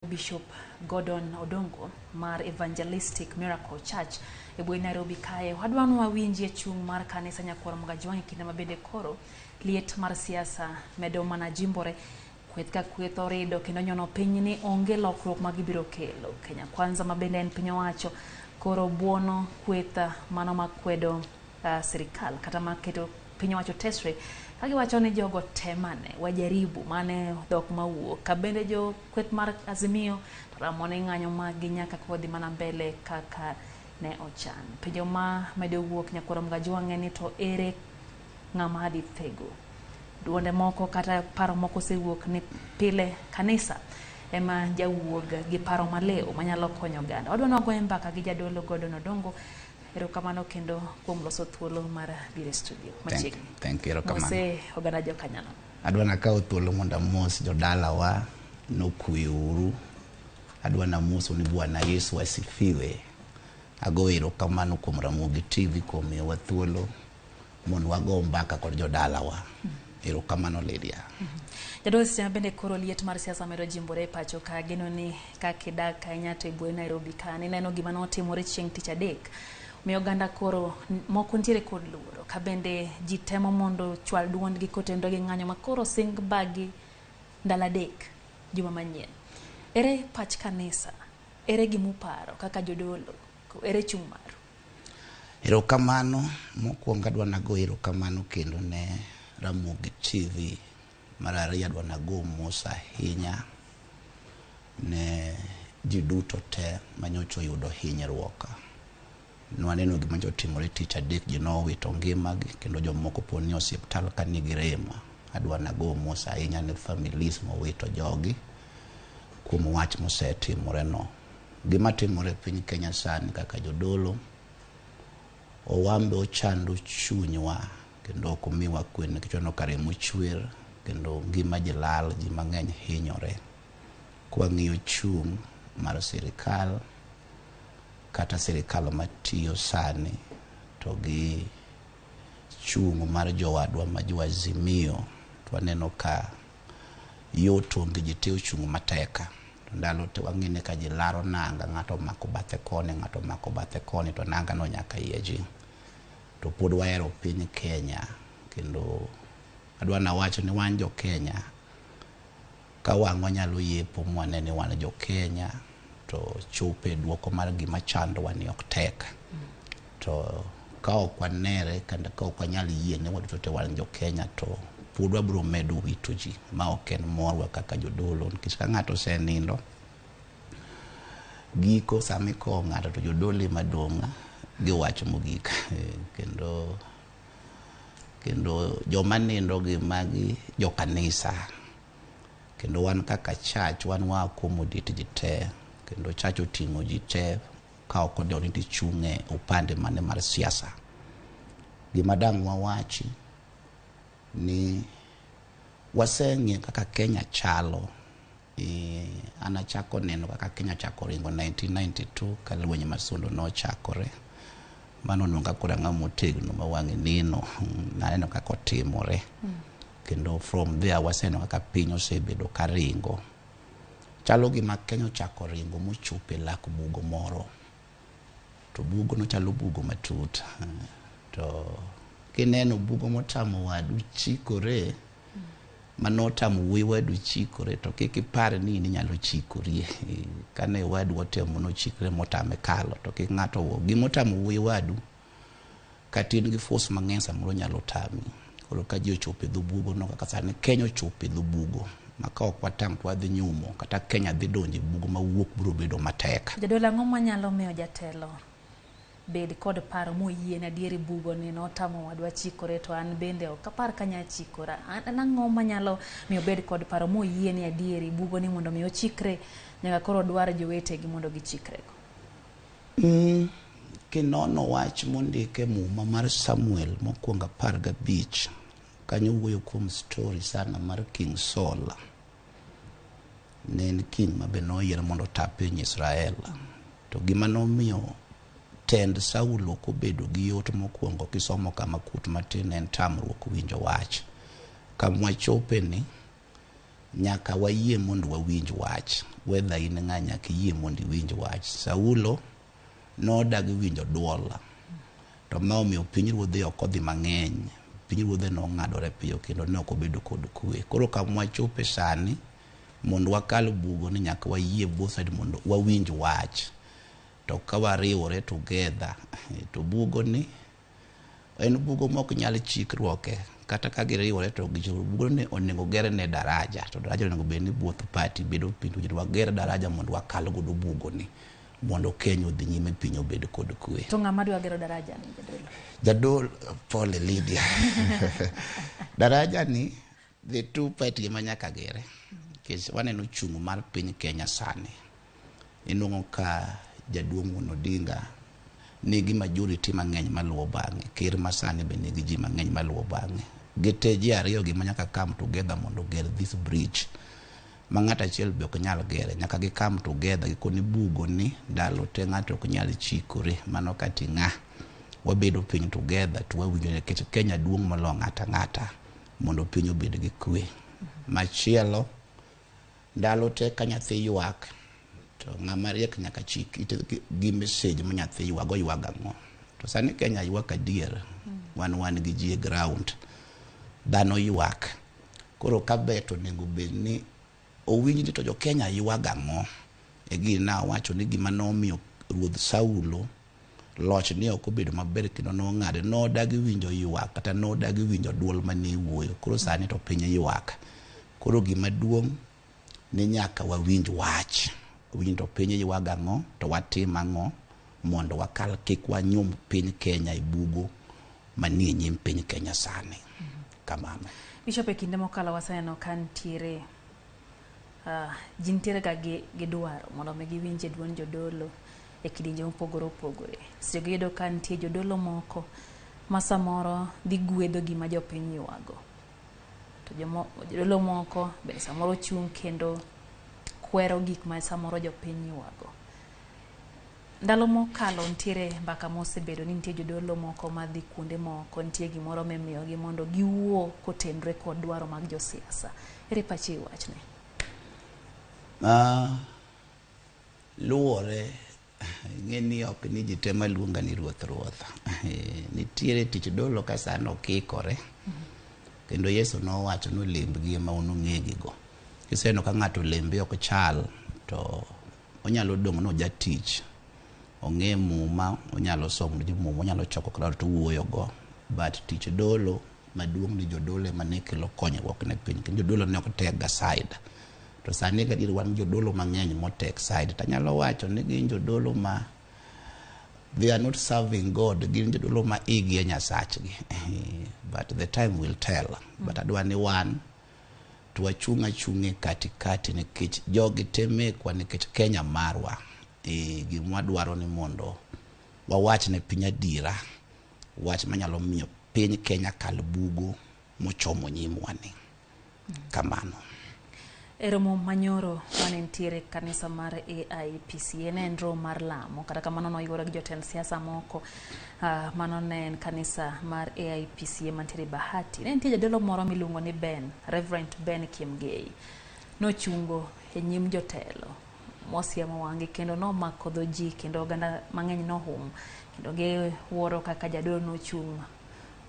Bishop Gordon Odongo mar Evangelistic Miracle Church e bwo Nairobi kae wadwano wawinjie chung mar kanisa nyakwar Mgajwang kinde mabende koro liet mar siasa medo mana jimbore kweth ka kweth orido kendo nyono piny ni onge lokruok ma gibiro kelo. Kenya Kwanza mabende en piny owacho koro buono kwetha mano makwedo serikal kata maketo piny owacho tesre kagi wacho ni jogo temane wajaribu mane dhok mawuok kabende jo kweth mar Azimio ramone ng'anyo magi nyaka kodhi mana mbele kaka ne ochan. Penjo ma medo wuok nyakwar Mgajwang ni to ere ng'ama hadi thego. Duonde moko kata paro moko sewuok ni pile kanisa ema jawuoga gi paro maleo manyalo konyo ganda. Wadwano goyo mbaka gi jadolo Gordon Odongo. Erokamano kendo kuom loso thuolo mar bire studio. Machiegni. Thank you, erokamano. Mose oganda jo kanyano. Adwana kawo thuolo mondo mos jodala wa nokuyo. Adwana mos ni Bwana Yesu asifiwe. Ago erokamano kuom Ramogi TV kuom miyowa thuolo mondo wago mbaka kod jodala wa. Erokamano Lydia. Jadolo siya bende koro liet mar siasa medo jimbore pacho ka geno ni kakidak ka inyato e bwo Nairobi ka ni neno gima notimore chieng' tich adek. Miyo ganda koro moko ntiere kod luoro ka bende ji temo mondo chwal duondgi kotendo gi ng'anyo makoro sing bagi ndala dek juma manyien. Ere pach kanisa, ere gimuparo kaka jodolo, ere chung' maru? Erokamano mokwongo adwana go erokamano kendo ne Ramogi TV. Mar ariyo adwana go mos ahinya ne ji duto te manyocha oyudo hinyruok. Nwaneno gima otimore tich adek ji nowito ngimagi kendo jomoko poni osiptal ka nigi rem. Adwana go mos ahinya ne families mowito jogi kuom wach mosetimore no. Gima timore piny Kenya sani kaka jodolo owambe ochando chunywa kendo ok omiwa kwe nikech ono kare mochwer kendo ngima ji lal, ji mang'eny hinyore. Kwa ng'iyo chung' mar sirikal kata sirikal matiyo sani to gi chung' mar jowadwa ma jo Azimio to waneno ka yoto onge ji te ochung' mateka. Ndalo te wang'ine ka ji laro nanga, ng'ato mako bathe koni, ng'ato mako bathe koni to nanga no nyaka yeji. To pod wahero piny Kenya kendo adwana wacho ni wan jo Kenya ka wang'wa nyalo yepo mwane ni wan jo Kenya to chope duoko mar gima chandowa ni ok tek. To ka ok wanere kendo ka ok wanyal yie ni waduto te wan jo Kenya to pod wabiro medo wito ji ma ok en morwa kaka jodolo nikech ka ng'ato osenindo giko sami ko ng'ato to jodolo madonga gi wach mogik kendo joma nindo gi magi jo kanisa kendo wan kaka church wan wa accommodate ji te kendo church oting'o ji te ka ok odoni tichung'e upande mane mar siasa. Gima dang' wawachi ni waseng'e kaka Kenya chalo. Anachako neno kaka Kenya chako ringo 1992 ka lweny masundo no chakore. Mano nunga kura ng'amo tegno ma wang'e nino naneno kaka otimore. Kendo from there waseno kaka piny osebedo ka ringo. Chalo gima Kenya chako ringo mochope lak bugo moro. To bugo no chalo bugo matut. To kineno bugo motamo wadu chikore manotamo wuoyi wadu chikore to kikipare ni inyalo chikori. Kane wadu otemo no chikore motame kalo to kik ng'ato wo gimotamo wuoyi wadu katin gi force mang'eny samoro nyalo tami. Koro ka ji ochope dho bugo no kaka sani Kenya ochope dho bugo maka ok watang' to wadhi nyumo kata Kenya dhi donje bugo ma wuok biro bedo matek. Jadolo ang'o manyalo miyo jatelo bed kod paro moyie na diere bugo ni notamo wadwa chikore to an bende ok apar kanya chikora. An ang'o manyalo miyo bed kod paro moyie ni adieri bugo ni mondo miyo chikre nyaka koro dwar jowetegi mondo gichikrego? Kinono wach mondike muma mar Samuel mokwongo 15 kanyo wuoyo kuom story sana mar King Saul. Ne en king ma be noyier mondo ta piny Israel. To gima nomiyo tend Saulo kobedo gi yot mokwongo kisomo kama kut matin en tamruok winjo wach. Kamwa chope ni nyaka wayie mondo wawinj wach, whether in ng'a nyaka yie mondo iwinj wach. Saulo nodagi winjo duol, to ma omiyo pinyruodhe ok odhi mang'eny, pinyruodhe nong'adore piyo kendo ne ok obedo kod kwe. Koro kama wachope sani mondo wakal bugo ni nyaka wayie both side mondo wawinj wach, to ka wariwore together to bugo ni en bugo mok nyal chikruoke, kata ka giriwore to bugo ni onego gere ne daraja, to daraja onego bed ni both party bedo pinto wager daraja mondo wakal godo bugo ni mondo Kenya odhi nyime piny obed kod kwe. To ng'ama dwa gero daraja ni Jadolo pole Lydia. Daraja ni the two party manyaka gere. Kech waneno chung' mar piny Kenya sani. Inongo ka jaduong' Odinga nigi majority mang'eny maluwo bang'e, ker masani be nigi ji mang'eny maluwo bang'e. Gite ji ariyo gi manyaka come together mondo ger this bridge. Ma ng'ato achiel be ok nyal gere, nyaka gi come together gikoni bugo ni ndalo te ng'ato ok nyal chikore, mano kati ng'a wabedo piny together to wawinjo nikech Kenya duong' molo ng'ata mondo piny obed gi kwe. Machielo ndalo te ka nyathi ywak to ng'ama riek nyaka chik ite gi message ma nyathi ywago ywaga ng'o. To sani Kenya ywak adier, wan gi ji e ground, dhano ywak. Koro kabeto nego bed ni owinj ni to jo Kenya ywaga ng'o. E gina wacho ni gima nomiyo Ruoth Saulo loch ni ok obedo maber kendo nong'ade, nodagi winjo ywak kata nodagi winjo duol mane wuoyo. Koro sani to piny ywak. Koro gima duong' ni nyaka wawinj wach, winjo to piny ywaga ng'o to watim ang'o mondo wakal kik wanyum piny Kenya e bugo manie nyim piny Kenya sani. Kamano. Bishop, e kinde mokalo waseneno kan tiere jintiere ga gi dwaro mondo me giwinje duond jodolo e kidienje mopogore opogore. Seche giyudo ka nitie jodolo moko ma samoro dhi gwedho gima jopiny ywago, to jodolo moko be samoro chung' kendo kwero gik ma samoro jopiny ywago. Ndalo mokalo ntiere mbaka mosebedo ni nitie jodolo moko madhi kuonde moko, nitie gimoro mimiyogi mondo giwuo kotenre kod dwaro mag josiasa. Ere pachi wachne? Luore ng'eni ok ni ji tema luonga ni ruoth. Nitiere tich dolo ka sano kikore. Kendo Yesu nowacho no lembgi ema unung'egi go. Kiseno ka ng'ato lembe ok chal to onyalo dong' no jatich. Ong'e muma, onyalo somo ji muma, onyalo choko crowd to wuoyo go. But tich dolo maduong' ni jodolo mane kelo konyruok ne piny. Kendo jodolo ne ok tega side. To sani ka dir wan jodolo mang'eny motek side. Tanyalo wacho ni gin jodolo ma they are not serving God, gin jodolo ma igi e Nyasachgi. But the time will tell. But adwa ni wan to wachung' katikati nikech jogi teme kwa nikech Kenya marwa. Gimwa dwaro ni mondo wawach ne piny adira, wach manyalo miyo piny Kenya kal bugo mochomo nyimwani. Kamano. Eromo manyoro mane ntiere kanisa mar AIPC en romo mar lamo, kata kamano noyuoro gi jotend siasa moko. Mano ne en kanisa mar AIPC mantiere Bahati. Ne nitie jadolo moro miluongo ni Reverend Ben Kiemgei. Nochungo e nyim jotelo mosiemo wang'e kendo nomako dho ji kendo oganda mang'eny nohum, kendo giwuoro kaka jadolo nochung'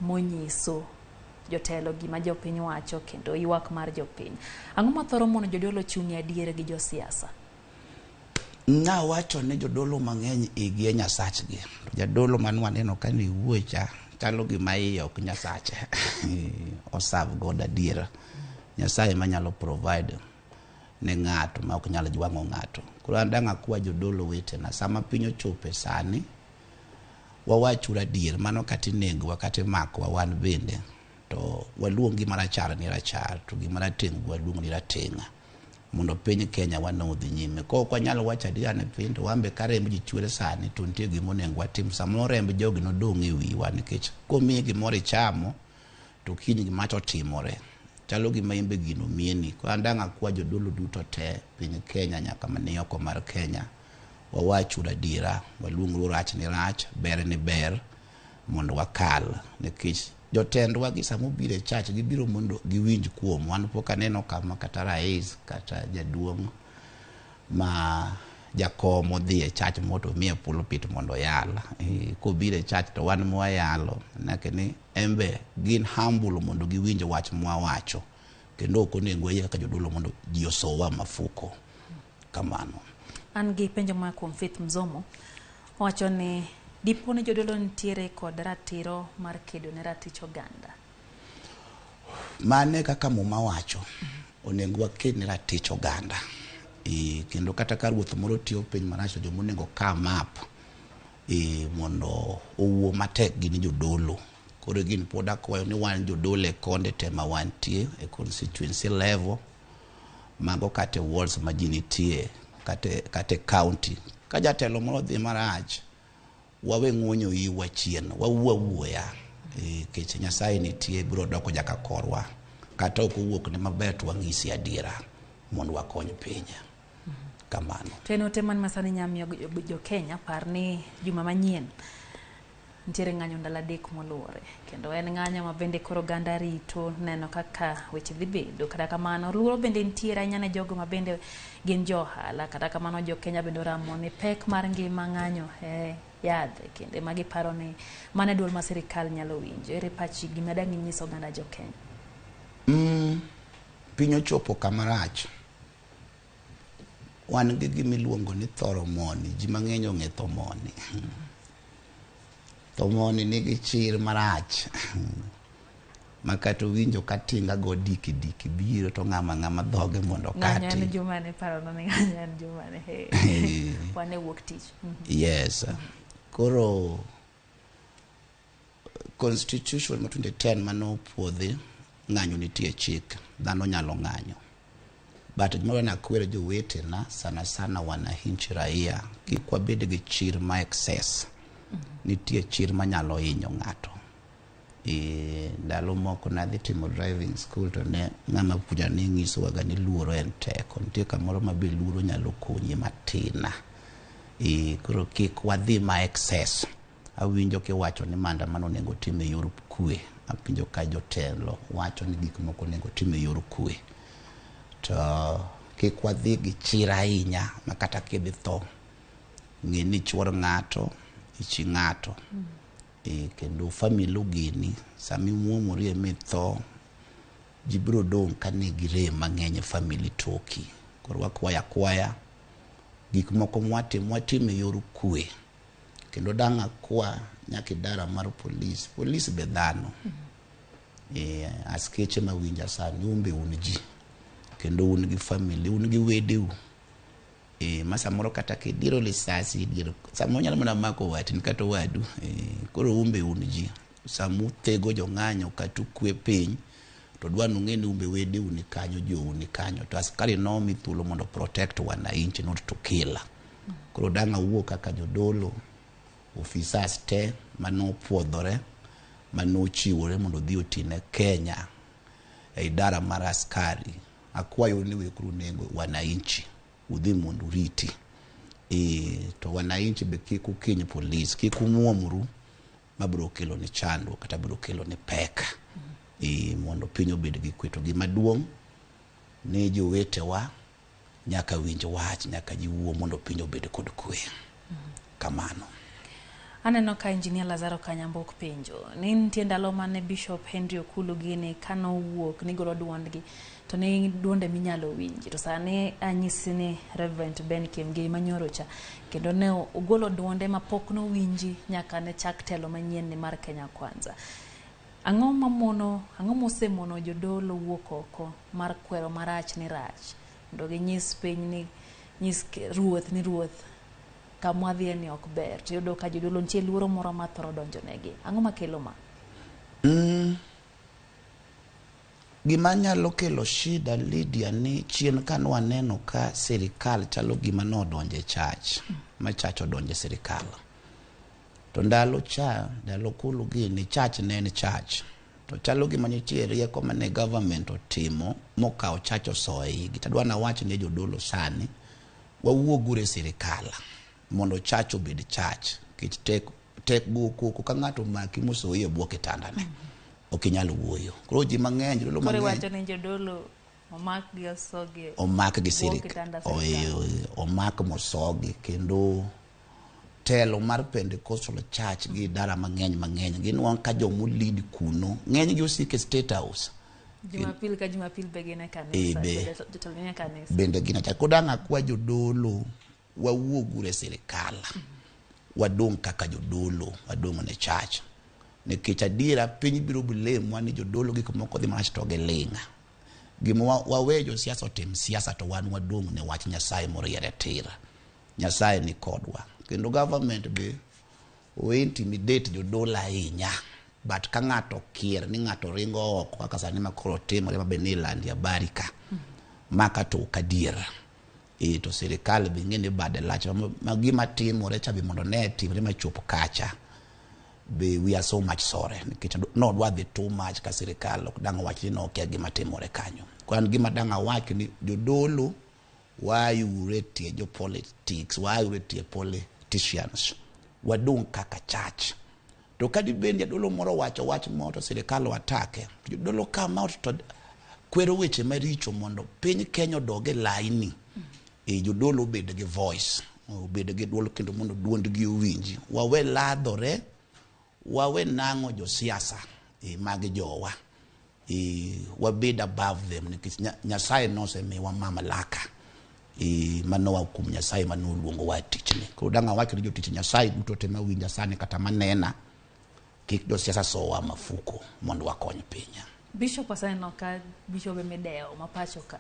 monyiso jotelo gima jopiny wacho kendo ywak mar jopiny. Ang'o mathoro mono jodolo chung' adier gi josiasa? Na wacho ni jodolo mang'eny igi e Nyasachgi. Jadolo manwaneno ka ni wuocha chalo gima iye ok Nyasache. Oserve God adier. Nyasaye manyalo provide ne ng'ato ma ok nyalo jwang'o ng'ato. Koro andanga kwa jodolo wetena sama piny ochope sani wawachura adier, mano kati nego wakati makwa wan bende to waluongi marachar ni rachar to gima rateng' waluongo ni rateng', mondo piny Kenya wanodhi nyime. Ko ok wanyalo wacho adier ne piny to wambe ka remb ji chwere sani to nitie gima onego watim. Samoro remb jogi nodong' e wiwa nikech komiyi gimoro ichamo to kiny gima otimore chalo gima imbe gino mieni. Ko andanga kwa jodolo duto te piny Kenya nyaka mani oko mar Kenya wawachura adiera, waluongru rach ni rach, ber ni ber, mondo wakal nikech jotendwa gi samo bire church gibiro mondo giwinj kuom wan pok aneno kama kata rais kata jaduong' ma jakomo dhi e church moto mie pulpit mondo yala ko bire church to wan mwa yalo nakeni embe gin humble mondo giwinj wach mwa wacho kendo ok onego yie kaka jodolo mondo ji osowa mafuko kamano. An gi penjo ma kuom Faith Mzomo wacho ni dipo ni jodolo nitiere kod ratiro mar kedo ne ratich oganda. Mane kaka muma wacho onego waked ne ratich oganda kendo kata ka ruoth moro tiyo piny marach jo monego ka map mondo owuo matek gin jodolo koro gin pod akwayo ni wan jodolo e konde tema wantie e constituency level mago kate wards ma ji nitie kate county ka jatelo moro dhi marach wawe ng'onyo yi wachien wawuoya kech Nyasaye nitie biro doko jaka korwa kata ok owuok ne maber to wang'isi adiera mondo wakony piny kamano. Teno teman masani nyamiyo jo Kenya par ni juma manyien nitiere ng'anyo ndalo 3 moluore kendo en ng'anyo ma bende koro oganda rito neno kaka weche dhi bedo. Kata kamano luoro bende nitiere ahinya ne jogo ma bende gin johala. Kata kamano jo Kenya bende ramo ni pek mar ngima ng'anyo yadhe kendo ma giparo ni mane duol ma sirikal nyalo winjo. Ere pachi gima dang' inyiso oganda jo Kenya? Piny ochopo kamarach. Wan gi gimiluongo ni thoromoni, ji mang'eny ong'e thomoni. Thomoni nigi chir marach makato winjo katinga go diki biro to ng'ama dhoge mondo kati. Ng'anyo en juma ne paro no ng'anyo en juma ne wane wuok tich. Yes. Koro constitution ma 2010 mano puodhi ng'anyo nitie chik dhano nyalo ng'anyo. But jumoro na kwere jowetena sana wananchi raia kik wabed gi chir ma excess. Nitie chir manyalo hinyo ng'ato. Ndalo moko nadhi timo driving school to ne ng'ama puonja ni ng'iso ga ni luoro en teko. Nitie kamoro ma be luoro nyalo konyi matina. Koro kik wadhi ma excess. Awinjo kiwacho ni maandamano onego tim e yor kwe. Apinjo ka jotelo wacho ni gik moko onego tim e yor kwe. To kik wadhi gi chir ahinya makata kidhi tho ng'e ni chuor ng'ato ichi ng'ato kendo family gini sami muomori mitho ji biro dong' ka nigi rem mang'eny family toki. Koro wakwaya gik moko mwatim e yor kwe kendo dang' akwa nyaka idara mar police be dhano askeche mawinja sani umbe un ji kendo un gi family un gi wedeu masa moro kata kidiro lisasi diro samo nyalo mana mako watin kata wadu koro umbe un ji samu tego jo ng'anyo kata kwe piny to dwanu ng'eni umbe wedeu ni kanyo jo ni kanyo to askari no mi thuolo mondo protect wananchi not to kill. Koro danga wuo kaka jodolo officers te mano puodhore mano chiwore mondo dhi otine Kenya e idara mar askari akwayo ni wekru nego wananchi udhi mondo riti to wananchi be kik ukiny police kik umuomru mabiro kelo ni chando kata biro kelo ni pek mondo piny obed gi kwe. To gima duong' ne jowetewa nyaka winj wach nyaka jiwuo mondo piny obed kod kwe kamano. Aneno ka Engineer Lazaro Kanyambok penjo ni nitie ndalo mane Bishop Henry Okulu gini kano wuok ni golo duondgi to ne duonde minyalo winji to sani anyisi ni Reverend Ben Kemgei manyoro cha kendo ne ogolo duonde mapok no winji nyaka ne chak telo manyien ni mar Kenya Kwanza. Ang'o mosemono jodolo wuok oko mar kwero marach ni rach ndo ginyis piny ni nyis ruoth kamwa dhie ni ok ber to yudo ka jodolo nitie luoro moro ma thoro donjo negi. Ang'o makelo ma? Gima nyalo kelo shida Lydia ni chien kanwa neno ka sirikal chalo gima no donje church ma church odonje sirikal to ndalo Okulu gini church ne en church to chalo gima nitie rieko mane government otimo mokawo church osoyi gitadwana wach ne jodolo sani wawuogure sirikal mondo church obed church kich tek buku ka ng'ato maki mosoyi e bwo kitandane okinyal wuoyo. Koro ji mang'eny jodolo mang'eny. Koro wacho ni jodolo omak gi osogi. Omak gi sirikal. Omak mosogi kendo telo mar Pentecostal Church gi dara mang'eny gin wan ka jomo lead kuno ng'eny gi osike State House. Jumapil ka Jumapil begine kanisa. Bende gina cha kodanga kwa jodolo wawuogure sirikal. Wadong kaka jodolo, wadong ne church. Nikech adiera piny biro bulemo ni jodolo gik moko dhi marach to gilinga. Gima wawejo siasa otim siasa to wan wadong ne wach Nyasaye moriere tira. Nyasaye ni kodwa. Kendo government be o intimidate jodolo ahinya. But ka ng'ato kier ni ng'ato ringo oko kaka sani makoro timore mabeni landi habari ka. Maka to kadiera. To sirikal be ng'eni bade lach gima timore cha be mondo ne timre machop kacha. Be we are so much sorry nikech no dwa dhi too much ka sirikal ok dang wach ni no kia gima timore kanyo. Kwan gima dang awach ni jodolo wayure tie jo politics, wayure tie politicians. Wadong kaka church. To kadi bendi jodolo moro wacho wach moto sirikal watake. Jodolo come out to kwero weche maricho mondo piny Kenya odoge laini. Jodolo obed gi voice, obed gi duol kendo mondo duond gi owinji. Wawe ladhore, wawe nango jo siasa mag jowa. Wabed above them nikech Nyasaye nosemiwa mamlaka. Manowa kum Nyasaye manoluongo wa tichni. Koro danga wacho ni jotich Nyasaye duto tema winja sani kata manena kik jo siasa sowa mafuko mondo wakony pinya. Bishop aseno ka bishop Medeo mapacho ka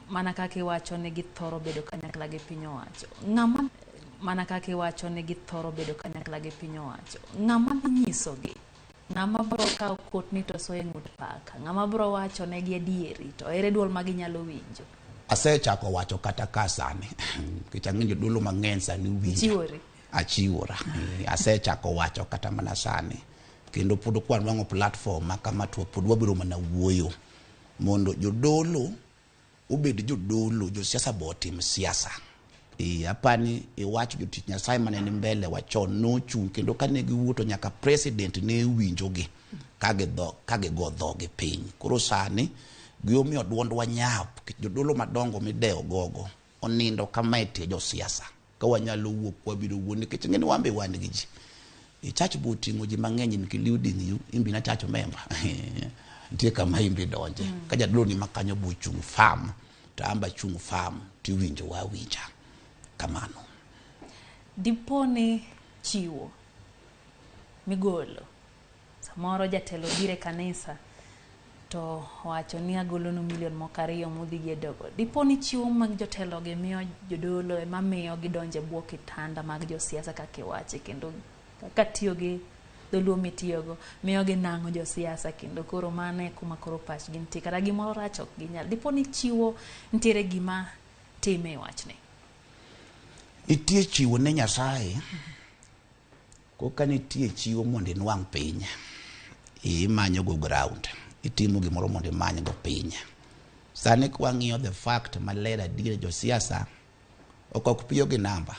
mana kake wacho ne githoro bedo kanyakla gi piny owacho. Ng'ama mana kake wacho ne githoro bedo kanyakla gi piny owacho. Ng'ama nyisogi, ng'ama bro kawo kotni to soye ng'ut paka, ng'ama bro wacho ne gi adieri to ere duol ma ginyalo winjo. Asechako wacho kata ka sani kichang'injo dolo mang'eny sani winjo. Achiwora. Asechako wacho kata mana sani kendo pod kwan wango platform kama to pod wabiro mana wuoyo mondo jodolo obed jodolo jo siasa botim siasa. Apani wach jotich Nyasaye maneni mbele wachon no chung kendo kane giwuoto nyaka president ne winjogi kage go dhoge piny. Koro sani giomiyo duondwa nyap jodolo madongo mideo gogo onindo kama etie jo siasa ka wanyalo wuok wabiro wuone nikech ng'eni wambe wan gi ji. Church botingo ji mang'eny including you imbi na church member. Ntie kama imbi donje. Ka jadolo ni makanyo buchung farm to amba chung farm ti winjo wa winja. Kamano. Dipone chiwo migolo. Samoro jatelo dire kanisa to wacho ni agolo no milion mokariyo mudhi gedogo. Diponi chiwo mag jotelo gi miyo jodolo ema miyo gidonje buo kitanda mag jo siasa kake wache kendo kaka tiyo gi dholuo mitiyogo miyo gi nang'o jo siasa kendo koro mane kuma koro pach gi ntie kata gimoro rach ok ginyal. Diponi chiwo ntiere gima time wachne. Itie chiwo ne Nyasaye. Koka nitie chiwo mondo inwang' piny. Imanyo go ground. Itimo gimoro mondo imany go piny. Sani kwa ng'iyo the fact malera dire jo siasa ok piyo gi namba.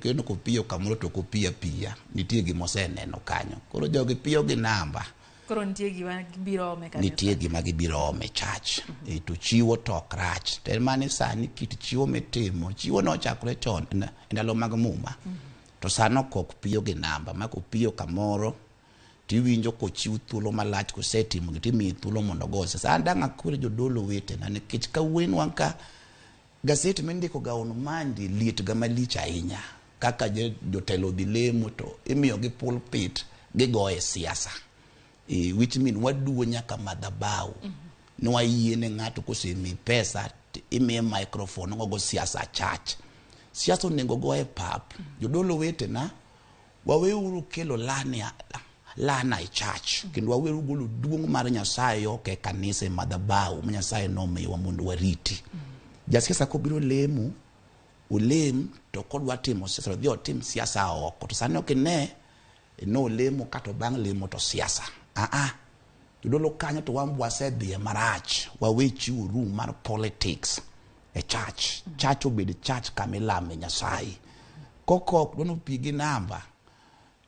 Kendo kopiyo kamoro to kopiya piya. Nitie gima oseneno kanyo. Koro jogi piyo gi namba. Koro nitie gima gibiro ome kanyo. Nitie gima gibiro ome church. To chiwo to ok rach. To mane sani kit chiwo mitimo. Chiwo no chakore chon ndalo mag muma. To sano ok piyo gi namba. Ma kopiyo kamoro tiwinjo kochiw thuolo malach kosetimo gitimi thuolo mondo gose. Sasa danga kure jodolo wete na nikech kawuono wanka gaset mendiko ga on mandi liet ga malich ahinya kaka jotelo bilemo to imiyo gi pulpit gigoye siasa. Which mean waduo nyaka madhabahu. No wayiene ng'ato kosemi pesa imiye microphone ngogo siasa church. Siasa onego goye pap. Jodolo wete na waweuru kelo lana e church kendo waweru golo duong' mar Nyasaye oke kanisa madhabahu ma Nyasaye nomiwa mondo wariti. Jasiasa kobiro lemo olem to kodwa timo siasa dhi otim siasa oko to sani ok ne no lemo kato bang' lemo to siasa. Jodolo kanyo to wambwa sedhi marach wawe chiwo room mar politics e church. Church obed church kamilame Nyasaye. Kokok dono pigi namba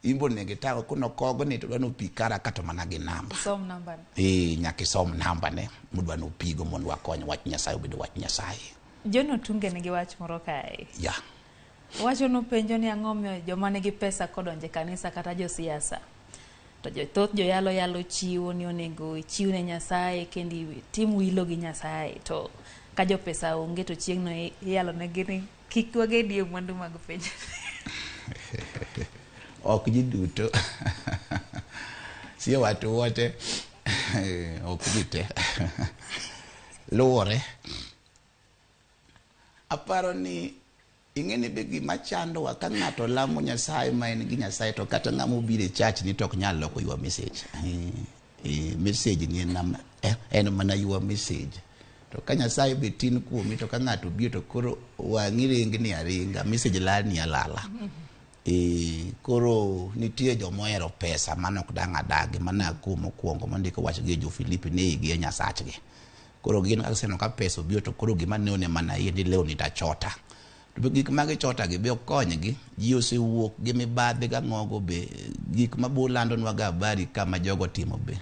imbo ne gitago kuno kogo ni to dwano pikara kata mana gi namba som namba nyaki som namba ne mudwano pigo mondo wakony wach Nyasaye obedo wach Nyasaye. Jono tunge nigi wach moro kae. Ya. Wacho no penjo ni ang'o miyo joma nigi pesa kodonje kanisa kata josiasa. To thoth yalo chiwo ni onego chiw ne Nyasaye kendi tim wilo gi Nyasaye to ka jo pesa onge to chieng' no yalo ne gini kik wagedie mwandu mag piny. Ok ji duto. Sio watu wote. Ok jite. Luore. Aparo ni ing'eni be gima chando wa ka ng'ato lamo Nyasaye ma en gi Nyasaye to kata ng'amo bire church ni tok nyalo loko your message. Message ni en mana your message. To ka Nyasaye be tin kuomi to ka ng'ato biro to koro wang'i ring ni aringa message lani alala. Koro nitie jomohero pesa manok dang' adagi mana kumo kuongo mondiko wach gi jo Filipi ne igi Nyasachgi. Koro gin aseno ka pesa biro to koro gima ne one mana yie ni leo ni tachota. To gik magi chota gi be okonygi ji osewuok gi mibadhi ga ng'ogo be gik mabulando nwa ga habari kama jogo timo be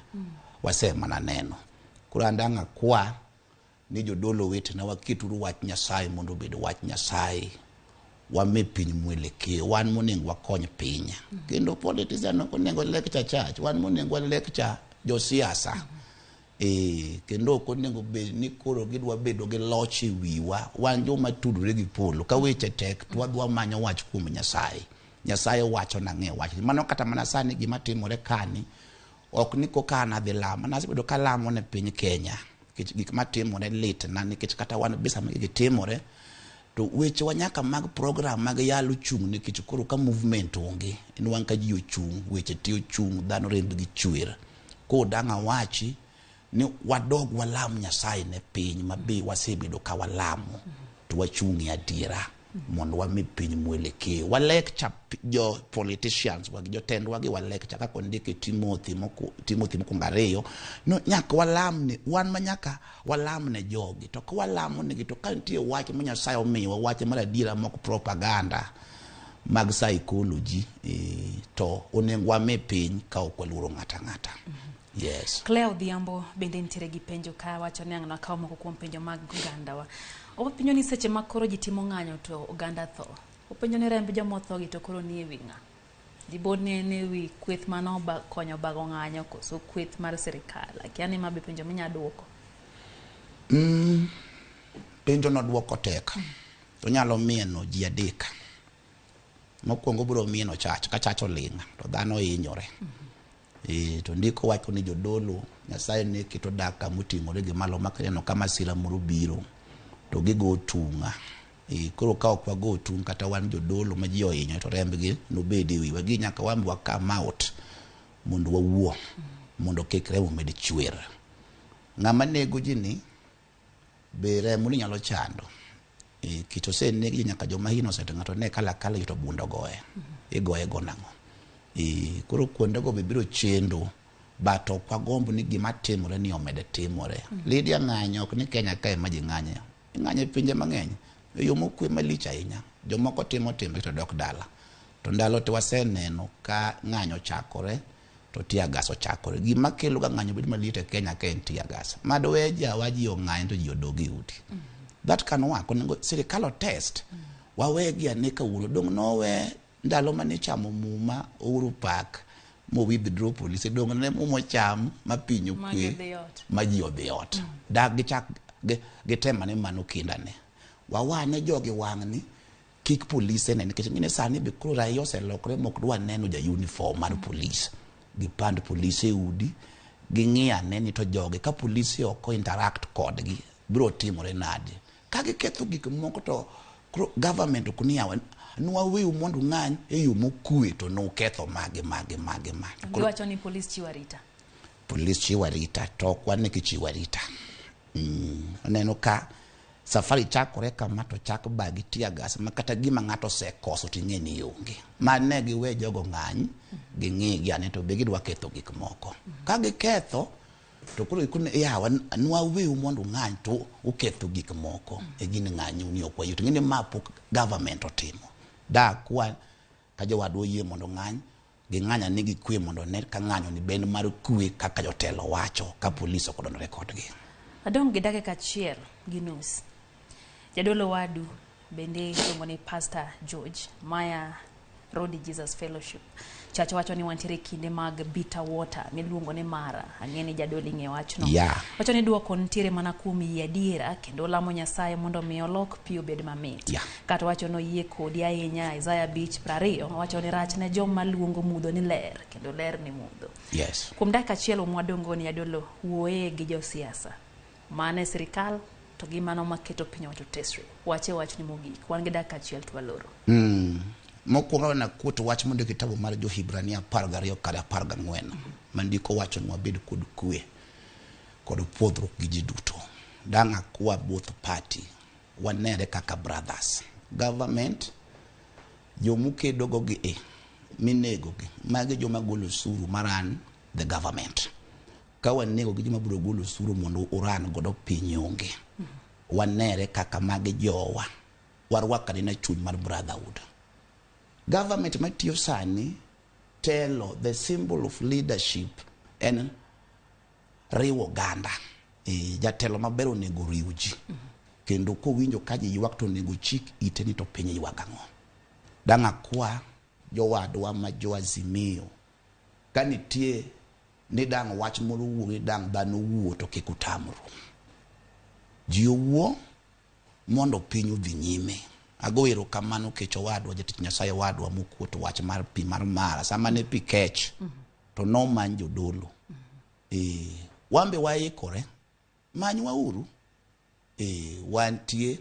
wasema na neno. Koro andanga kwa ni jodolo wete na wakituru wach Nyasaye mondo obedo wach Nyasaye. Wame piny mwelekeo wan monengo wakony piny kendo politician ok onengo lecture church wan monengo lecture josiasa kendo ok onengo be ni koro gidwa bedo gi loch e wiwa wan joma tudore gi polo ka weche tek twadwa manyo wach kuom Nyasaye wacho na ng'e wach mano kata mana sani gima timore kani ok ni kokana dhi lamo nasebedo kalamo ne piny Kenya gik matimore lit na nikech kata wan bisa gitimore to weche wanyaka mag program mag yalo chung nikech koro ka movement onge en wan ka ji ochung weche ti ochung dhano remb gi chwer ko danga wachi ni wadog walam Nyasaye ne piny mabe wasebedo ka walamo to wachungi adiera mondo wami piny mwelekeo walecture jo politicians wagi jotendwa gi walecture ka kondike Timothy mokongariyo no nyaka walam ne wan manyaka walam ne jogi to ka walamo ne gi to ka nitie wach ma Nyasaye omiyo wach mar adiera mok propaganda mag psychology to onengo wami piny ka ok waluoro ng'ata. Yes. Claire Odhiambo bende nitiere gi penjo ka wacho ni ang'na kawo moko kuom penjo mag oganda wa. Openjo ni seche ma koro ji timo ng'anyo to oganda tho. Openjo ni remb joma otho gi to koro ni e wi ng'a. Dibod ne wi kweth mano konyo bago ng'anyo koso kweth mar sirikal. Yaani ma be penjo minya duoko. Penjo no duoko tek. To nyalo mieno ji adek. Mokwongo biro mieno chach ka chach olinga to dhano hinyore. To ndiko wacho ni jodolo Nyasaye ne kito daka muting'ore gi malo makaneno kama sira moro biro to gigo tunga koro ka ok wago tung kata wan jodolo ma ji ohinyo to rembgi nobedi wiwa gi nyaka wambi wakama out mondo wawuo mondo kik remo med chwer ng'ama nego ji ni be remo ni nyalo chando kito sen negi nyaka joma hino set ng'ato ne kala to bundo goye igoye go nang'o koro kuonde go biro chendo bato kwa gombo ni gima timore ni omede timore Lydia ng'anyo ok ni Kenya kae ma ji ng'anyo pinje mang'eny yo mokwe malich ahinya jomoko timo timbe to dok dala to ndalo to waseneno ka ng'anyo chakore to tia gas ochakore gima kelo ga ng'anyo bed malit e Kenya kae en tia gas madwe waji ong'anyo to ji odogi uti that can work onego sirikal test wawegi aneka wulo dong nowe ndalo mane chamo muma Uhuru Park mo withdraw police dong ne mo cham mapinyo kwe ma ji odhi ot dag gichak gitema ne mano kindane wawane jogi wang'ni kik police ne nikech ngine sani be kuro raia oselokre mok dwa neno ja uniform mar police gipand police e udi ging'iya ne ni to jogi ka police ok interact kodgi biro timore nade ka giketho gik moko to government okuniya nwa wew mondo ng'any e yo mokwe to no ketho mage wacho ni police chiwarita to kwane ki chiwarita neno ka safari chakore kama to chak bagi tia gas makata gima ng'ato sekoso ting'e ni onge mane giwe jogo ng'any ging'i giane to be gidwa ketho gik moko ka giketho to kuro ikune yawa nwa wew mondo ng'any to uketho gik moko e gini ng'anyo ni okwayo ng'ine mapok government otimo da kwa ka jowadwa yie mondo ng'any ging'anya nigi kwe mondo ne ka ng'anyo ni ben mar kwe kaka jotelo wacho ka polis okodonore kodgi. Adong gi dakika achiel gi nus. Jadolo wadu bende iluongo ni Pastor George Maya Road Jesus Fellowship Church wacho ni wantiere kinde mag bitter water miluongo ni Mara. Ang'eni jadolo ing'e wachno. Wacho ni duoko nitiere mana kuom yie adiera kendo lamo Nyasaye mondo mi olok pi obed mamit. Kata wacho no yie kodi ahinya Isaiah 5:20 wacho ni rach ne joma luongo mudho ni ler kendo ler ni mudho. Kuom dakika achiel mwadongo ni jadolo wuoye gi josiasa mane sirikal to gi mano maketo piny wacho tesre. Wache wach ni mogik. Wan gi dakika achiel twaloro. Mokwongo na kuto wach mondo kitabu mar Jo-Hibrania 12 kada 14 mandiko wacho ni wabed kod kwe kod puodhruok gi ji duto. Dang' akwa both party wanere kaka brothers. Government jomukedo go gi minego gi magi joma golo suru maran the government. Ka wanego gi joma biro golo suru mondo uran godo piny onge. Wanere kaka magi jowa warwakani na chuny mar brotherhood. Government matiyo sani telo, the symbol of leadership en riwo ganda. Jatelo maber onego riw ji. Kendo kowinjo ka ji ywak to onego chik ite ni to piny ywak ang'o. Dang' akwa jowadwa ma Jo-Azimio ka nitie ni dang' wach moro wuogi dang' dhano wuo to kik utamru. Ji owuo mondo piny odhi nyime. Ago erokamano kech owadwa jatich Nyasaye wadwa mokuoto wach mar pi mar Mara sama ne pi kech to nomany jodolo. Wambe waikore manywa uru. Wantie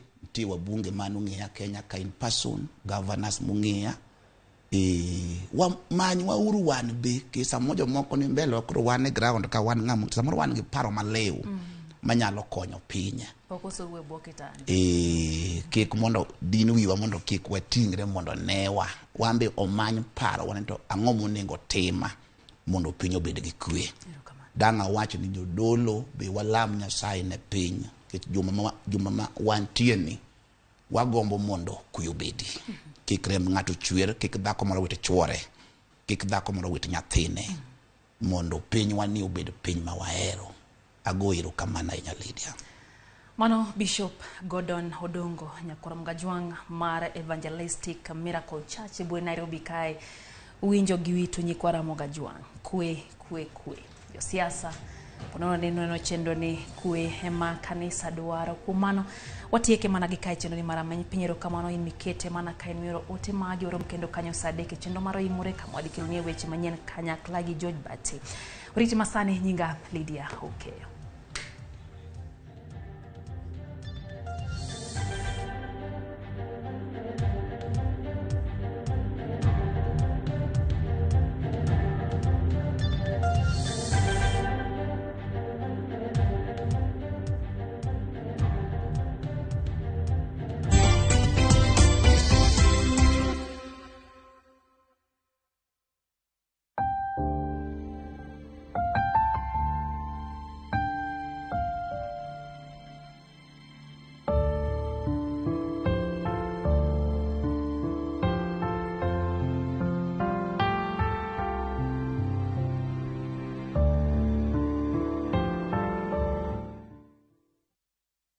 wabunge manu ng'eya Kenya ka in person, governors mung'eya. Manywa uru wan be ke samojo moko ni mbele okro wan e ground ka wan ng'amu samoro wan gi paro malew manyalo konyo pinye. Kik mondo din wiwa mondo kik watingre mondo newa wambe omany paro wan to ang'o monego tima mondo piny obed gi kwe. Dang' awacho ni jodolo be walam Nyasaye ne piny kech juma ma wantie ni wagombo mondo kwe obedi. Kik rem ng'ato chwer, kik dhako moro wit chwore, kik dhako moro wit nyathine mondo piny wani obed piny ma wahero. Ago erokamano ahinya Lydia. Mano Bishop Gordon Odongo Nyakwar Mgajwang' mar Evangelistic Miracle Church e Nairobi kae winjo gi witu nyikwara Mgajwang'. Kwe. Josiasa ponono neno chendo ni kwe ema kanisa dwaro. Kumano watieke mana gi kae chendo ni marameny pinyero kamano in mikete mana kae miro ote magi orom kendo kanyo sadeke chendo maro imure kamwadi kilnie weche manyen kanyakla gi George Bati. Uriti masani nyinga Lydia Okeo.